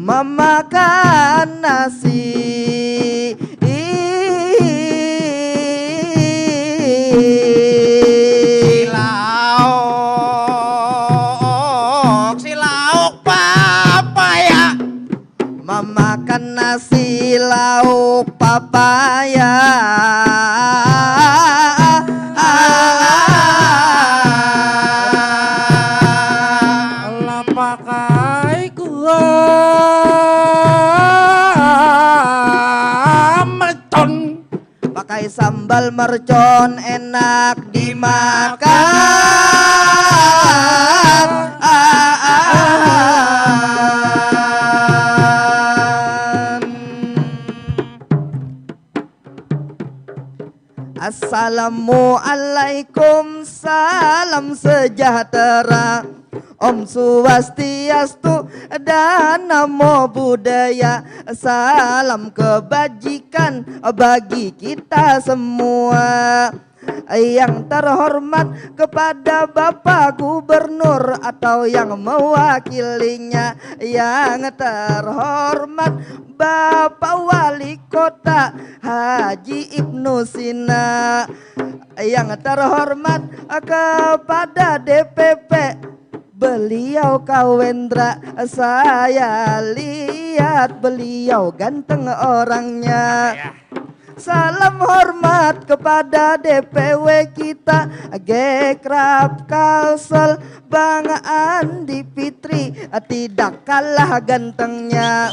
memakan nasi. Silauk papaya, Memakan nasi lauk papaya. Allah pakai gua mercon. Pakai sambal mercon enak dimakan. Assalamualaikum, salam sejahtera, Om Swastiastu dan Namo Buddhaya. Salam kebajikan bagi kita semua. Yang terhormat kepada Bapak Gubernur atau yang mewakilinya. Yang terhormat Bapak Wali Kota Haji Ibnu Sina. Yang terhormat kepada DPP beliau Kawendra. Saya lihat beliau ganteng orangnya. Salam hormat kepada DPW kita Gekrap Kalsel Bang Andi Fitri, tidak kalah gantengnya.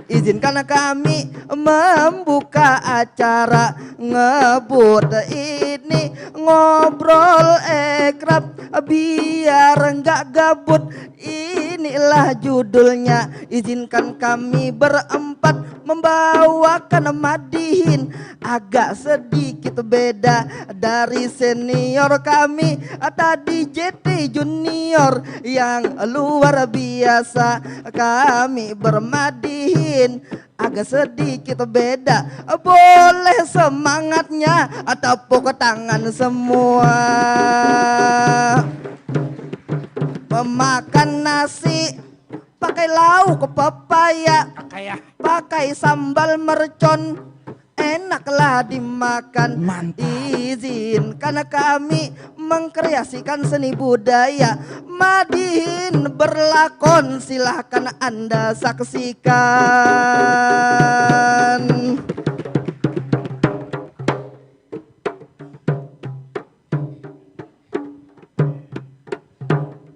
Izinkan kami membuka acara ngebut ini, ngobrol ekrab biar enggak gabut. Inilah judulnya. Izinkan kami berempat membawakan madihin, agak sedikit beda dari senior kami tadi JT Junior yang luar biasa. Kami bermadihin agak sedikit beda. Boleh semangatnya tepuk tangan semua. Memakan nasi pakai lauk papaya, pakai sambal mercon, enaklah dimakan. Mantap. Izinkan kami mengkreasikan seni budaya madihin berlakon, silahkan Anda saksikan.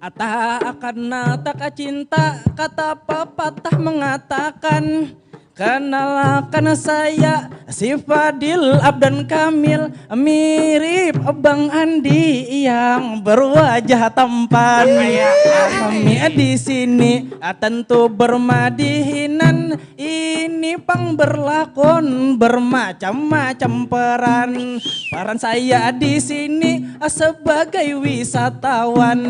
Ata akan tak cinta, kata pepatah mengatakan. Kenalkan saya si Fadil Abdan Kamil, mirip Bang Andi yang berwajah tampan. Kami di sini tentu bermadihinan, ini pang berlakon bermacam-macam peran. Peran saya di sini sebagai wisatawan,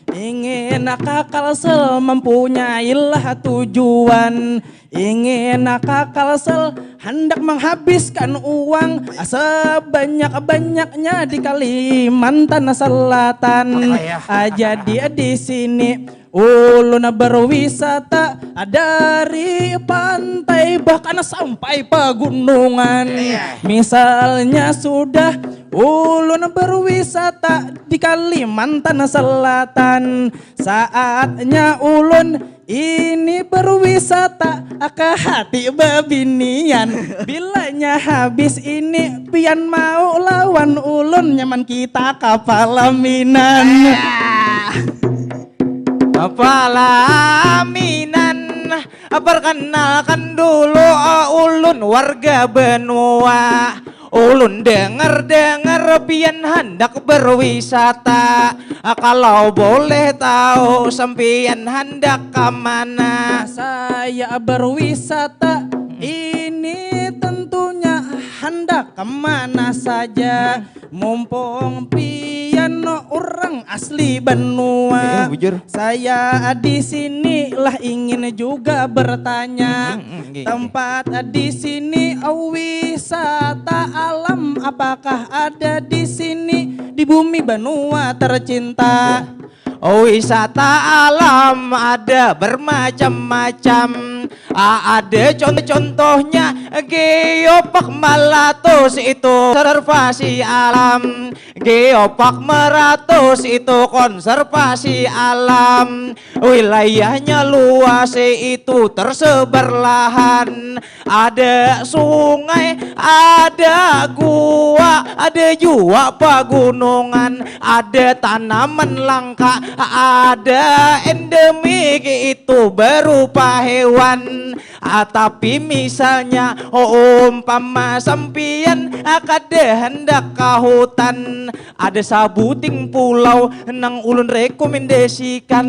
ingin Kalsel mempunyailah tujuan. Ingin Kalsel hendak menghabiskan uang sebanyak-banyaknya di Kalimantan Selatan. Jadi di sini ulun berwisata dari pantai bahkan sampai pegunungan. Misalnya sudah ulun berwisata di Kalimantan Selatan, saatnya ulun ini berwisata ke hati bebinian. Bilanya habis ini pian mau lawan ulun, nyaman kita kapalaminan. Kapalaminan, perkenalkan dulu ulun warga benua. Ulun dengar pian hendak berwisata. Kalau boleh tahu sempian hendak ke mana? Saya berwisata ini tentunya hendak kemana saja. Mumpung pian orang asli benua, saya di sini lah ingin juga bertanya. Tempat di sini wisata alam apakah ada di sini di bumi benua tercinta? wisata alam ada bermacam-macam. Ada contohnya Geopark Melatus itu konservasi alam. Geopark Meratus itu konservasi alam. Wilayahnya luas itu tersebar lahan. Ada sungai, ada gua, ada juga pegunungan. Ada tanaman langka, ada endemik itu berupa hewan. Tapi misalnya umpama sampian kada hendak ke hutan, ada sabuting pulau nang ulun rekomendasikan.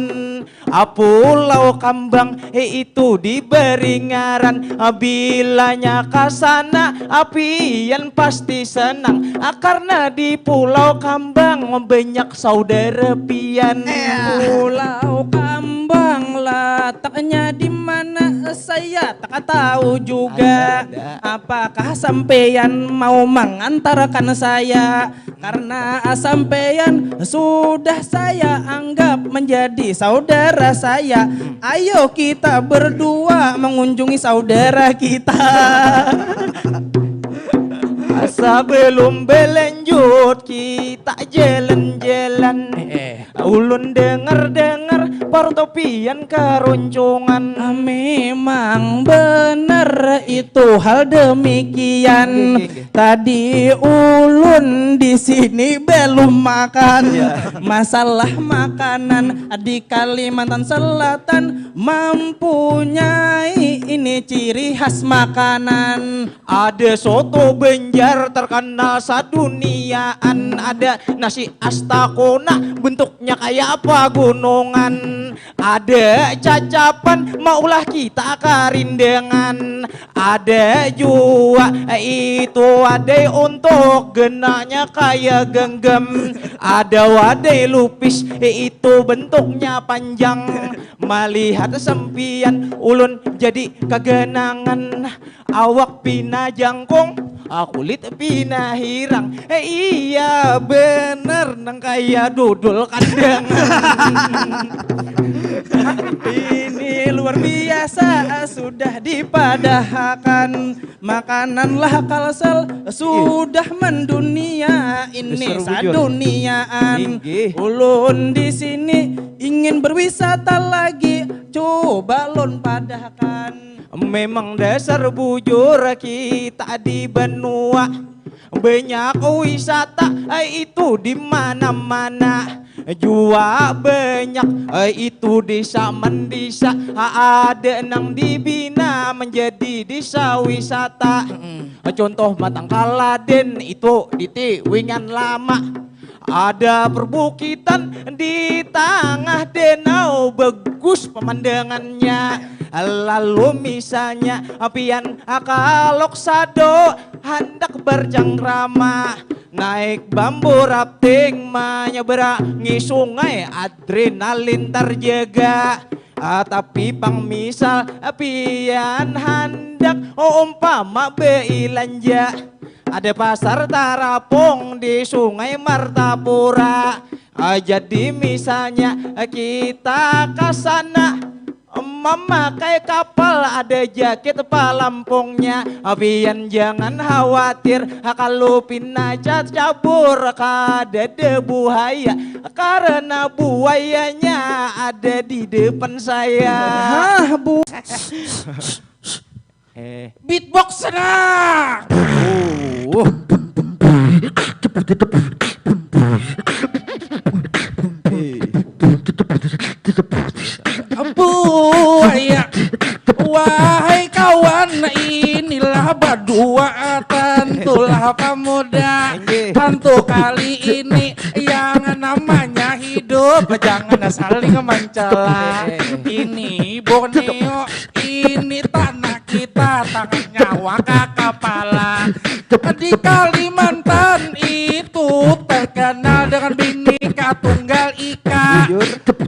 Pulau Kambang itu diberi ngaran. Bilanya kasana pian pasti senang, karena di Pulau Kambang banyak saudara pian. Pulau Kambang letaknya di mana saya tak tahu juga. Apakah sampeyan mau mengantarkan saya? Karena sampeyan sudah saya anggap menjadi saudara saya. Ayo kita berdua mengunjungi saudara kita. Sebelum berlanjut kita jalan-jalan, ulun dengar-dengar pertopian keroncongan. Memang benar itu hal demikian. Tadi ulun di sini belum makan. Masalah makanan di Kalimantan Selatan mempunyai ini ciri khas makanan. Ada soto Banjar terkenal saduniaan. Ada nasi astakona bentuknya kayak apa gunungan. Ada cacapan maulah kita karindengan. Ada juga itu wadai untuk genanya kayak genggam. Ada wadai lupis itu bentuknya panjang. Melihat sempian ulun jadi kegenangan. Awak pina jangkung, kulit pina hirang. Iya bener nang kaya dudul kandangan. Ini luar biasa sudah dipadahkan. Makananlah kalsel sudah mendunia. Ini saduniaan. Ulun di sini ingin berwisata lagi. Coba lon padahkan. Memang dasar bujur kita di benua banyak wisata itu di mana-mana. Jua banyak itu desa mendesa, ada nang dibina menjadi desa wisata. Contoh Matangkaladen itu di Tiwingan Lama. Ada perbukitan di tengah danau, bagus pemandangannya. Lalu misalnya pian akalok sado hendak bercengkrama, naik bambu rafting menyeberangi sungai, adrenalin terjaga. Tapi pang misal pian hendak umpama beilanja, ada pasar Tarapong di Sungai Martapura. Jadi misalnya kita ke sana memakai kapal, ada jaket palampungnya. Pian jangan khawatir kalau pinacat cabur kada ada buaya, karena buayanya ada di depan saya. Beatbox sana. Buaya, wahai kawan, inilah berdua tentulah pemuda. Tentu kali ini yang namanya hidup jangan saling mencela. Ini Borneo, ini tanah kita, tangan nyawa ke kepala. Di Kalimantan itu terkenal dengan Bhinneka Tunggal Ika.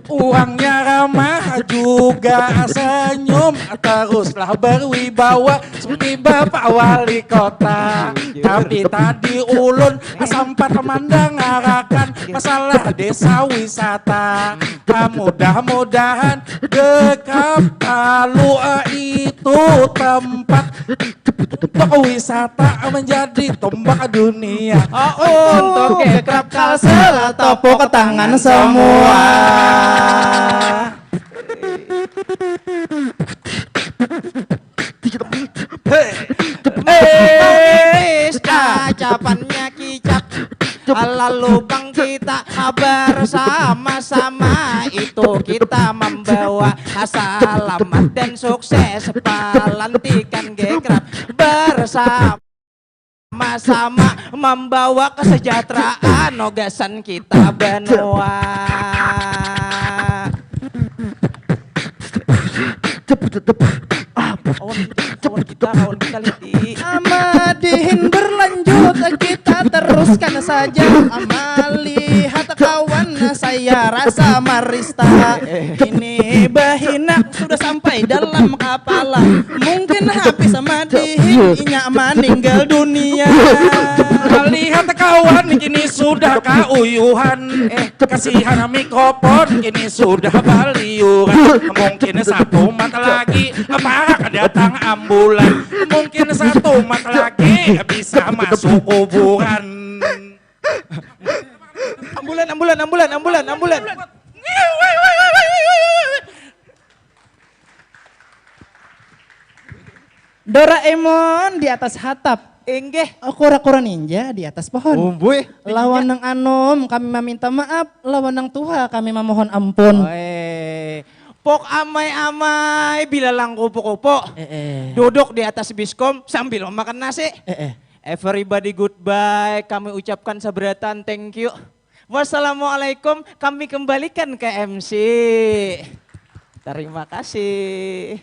Uangnya ramah juga senyum, teruslah berwibawa seperti Bapak Wali Kota. Tapi tadi ulun sempat memandang arahkan masalah desa wisata. Mudah-mudahan dekap Palu itu tempat untuk wisata menjadi tombak dunia. Untuk gekrap Kalsel tepuk tangan semua. Cacapannya kicap lalu bang kita bersama-sama itu kita membawa selamat dan sukses pelantikan gekrap bersama-sama membawa kesejahteraan nogasan kita benua. Kawan kita liti. Amadihin berlanjut kita teruskan saja. Melihat kawan saya rasa marista. Ini bahina sudah sampai dalam kepala. Mungkin habis Amadihin inya meninggal dunia. Lihat kawan kini sudah kauyuhan, kasihan mikrofon kini sudah baliuran. Mungkin satu mat lagi apa datang ambulan. Mungkin satu mat lagi bisa masuk kuburan. Ambulan. Doraemon di atas hatap. Enggeh. Kura-kura ninja di atas pohon. Umbuy. Lawan nang anom kami meminta maaf, lawan nang tuha kami memohon ampun. Pok amai-amai bilalang kupo-kupo. Duduk di atas biskom sambil makan nasi. Everybody goodbye, kami ucapkan seberatan thank you. Wassalamualaikum, kami kembalikan ke MC. Terima kasih.